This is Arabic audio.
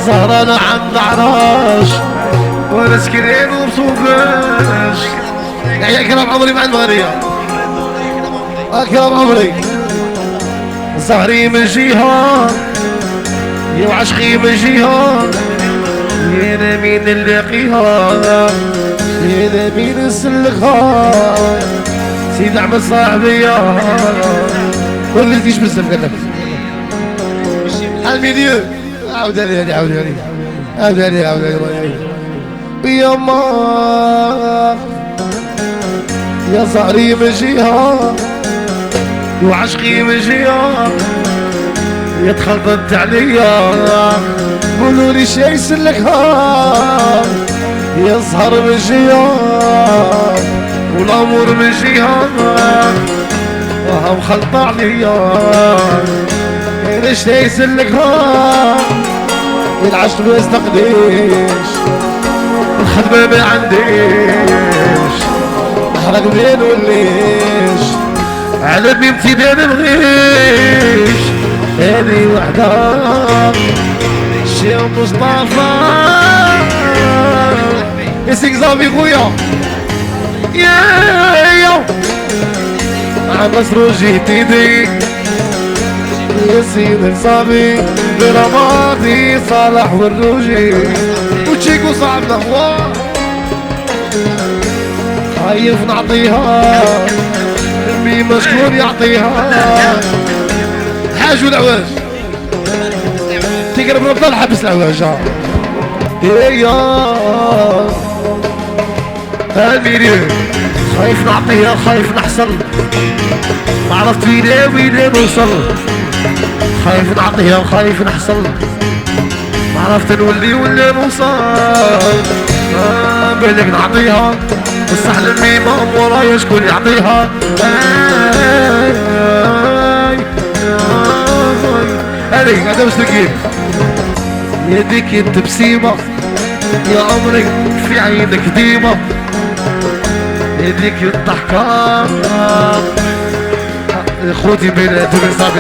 سهرانة عند عراش وانا سكرين ومصوفاش. يا كرام عمري مع المغنية كرام عمري زهري من جهة يا عشقي من جهة يا مين نلاقيها يا مين نسلكها سيد احمد صاحبيا ما قلتيش بزاف قال لك الميليو عاود علي عاود علي عاود علي عاود علي يما يا زهري من جهة وعشقي من جهة يا تخلطت عليا قولوا لي شي يسلكها يا زهر من جهة والامور من جهة وهم خلطة عليا ليش يسلكها العشق ما يستقديش الخدمة ما عنديش احرق بين وليش على بنتي ما نبغيش هذه وحدة شي مصطفى يسيك زابي خويا يا عباس روجي ايدي يا سيدي صابي برمادي صالح والروجي وتشيكو صعبنا هو خايف نعطيها امي مشكور يعطيها حاج والعواج تقرب نفضل حبس العواج يا اميري خايف نعطيها خايف نحصل ما عرفت وين نوصل خايف نعطيها خايف نحصل ما عرفت نولي ولا نوصل بالك نعطيها بصح لمي ما ورايا شكون يعطيها هذيك هذا مسكين يديك انت بسيمة يا عمري في عينك ديمة يديك الضحكة خوتي بين صاحبي